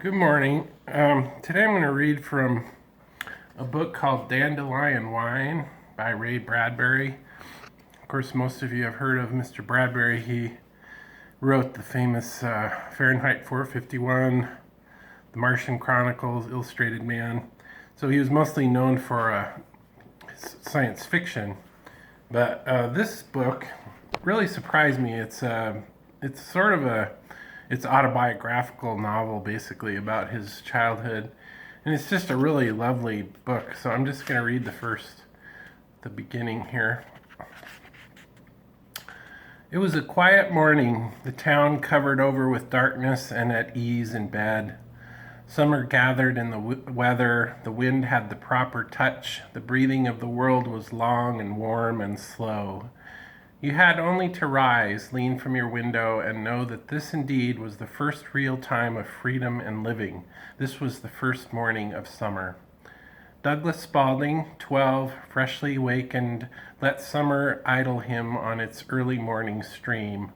Good morning. Today I'm going to read from a book called Dandelion Wine by Bradbury. Of course, most of you have heard of Mr. Bradbury. He wrote the famous Fahrenheit 451, the Martian Chronicles, Illustrated Man. So he was mostly known for science fiction. But this book really surprised me. It's sort of it's autobiographical novel basically about his childhood, and it's just a really lovely book. So I'm just going to read the beginning here. It was a quiet morning, the town covered over with darkness and at ease in bed. Summer gathered in the weather, the wind had the proper touch, the breathing of the world was long and warm and slow. You had only to rise, lean from your window, and know that this indeed was the first real time of freedom and living. This was the first morning of summer. Douglas Spaulding, 12, freshly wakened, let summer idle him on its early morning stream.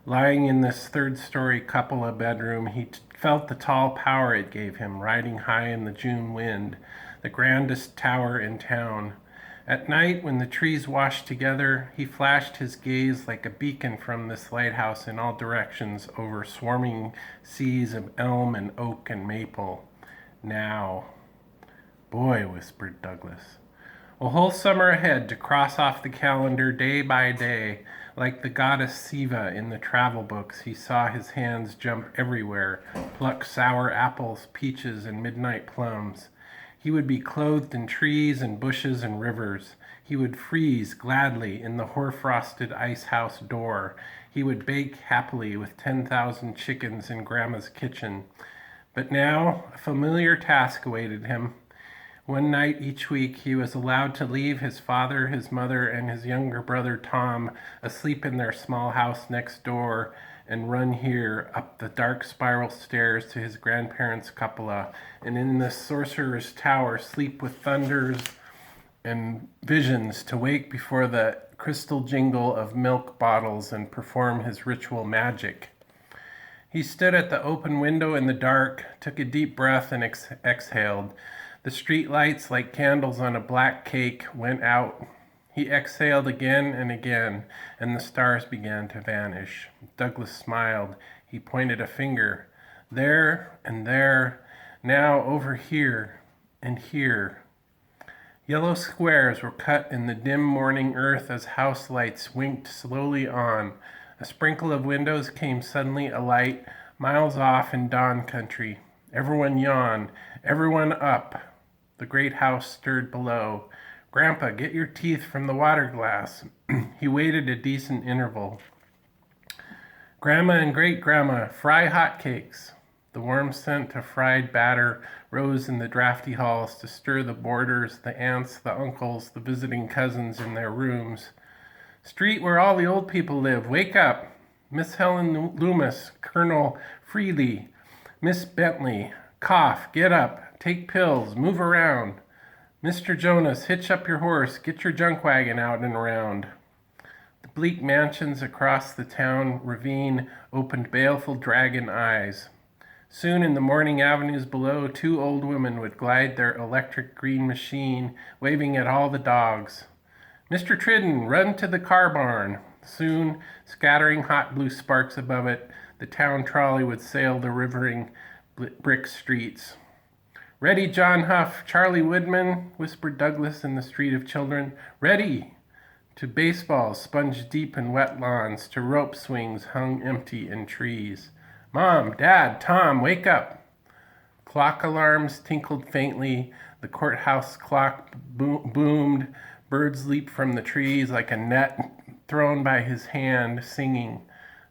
Lying in this third-story cupola bedroom, he felt the tall power it gave him, riding high in the June wind, the grandest tower in town. At night, when the trees washed together, he flashed his gaze like a beacon from this lighthouse in all directions over swarming seas of elm and oak and maple. Now. Boy, whispered Douglas. A whole summer ahead to cross off the calendar day by day. Like the goddess Siva in the travel books, he saw his hands jump everywhere, pluck sour apples, peaches, and midnight plums. He would be clothed in trees and bushes and rivers. He would freeze gladly in the hoar-frosted ice house door. He would bake happily with 10,000 chickens in Grandma's kitchen. But now a familiar task awaited him. One night each week he was allowed to leave his father, his mother, and his younger brother Tom asleep in their small house next door and run here up the dark spiral stairs to his grandparents' cupola, and in the sorcerer's tower sleep with thunders and visions to wake before the crystal jingle of milk bottles and perform his ritual magic. He stood at the open window in the dark, took a deep breath, and exhaled. The street lights, like candles on a black cake, went out. He exhaled again and again, and the stars began to vanish. Douglas smiled. He pointed a finger. There and there, now over here and here. Yellow squares were cut in the dim morning earth as house lights winked slowly on. A sprinkle of windows came suddenly alight, miles off in dawn country. Everyone yawned. Everyone up. The great house stirred below. Grandpa, get your teeth from the water glass. He waited a decent interval. Grandma and great-grandma, fry hot cakes. The warm scent of fried batter rose in the drafty halls to stir the boarders, the aunts, the uncles, the visiting cousins in their rooms. Street where all the old people live, wake up. Miss Helen Loomis, Colonel Freely, Miss Bentley, cough, get up, take pills, move around. Mr. Jonas, hitch up your horse, get your junk wagon out and around. The bleak mansions across the town ravine opened baleful dragon eyes. Soon in the morning avenues below, two old women would glide their electric green machine, waving at all the dogs. Mr. Tridden, run to the car barn. Soon, scattering hot blue sparks above it, the town trolley would sail the rivering brick streets. Ready, John Huff, Charlie Woodman, whispered Douglas in the street of children. Ready! To baseballs sponged deep in wet lawns, to rope swings hung empty in trees. Mom, Dad, Tom, wake up! Clock alarms tinkled faintly, the courthouse clock boomed, birds leaped from the trees like a net thrown by his hand, singing.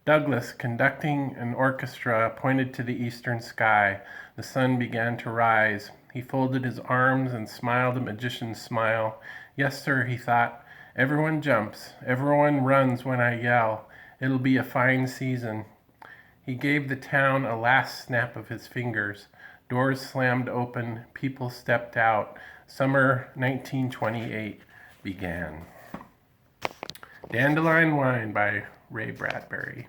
Douglas, conducting an orchestra, pointed to the eastern sky. The sun began to rise. He folded his arms and smiled a magician's smile. Yes, sir, he thought. Everyone jumps. Everyone runs when I yell. It'll be a fine season. He gave the town a last snap of his fingers. Doors slammed open. People stepped out. Summer 1928 began. Dandelion Wine by Bradbury.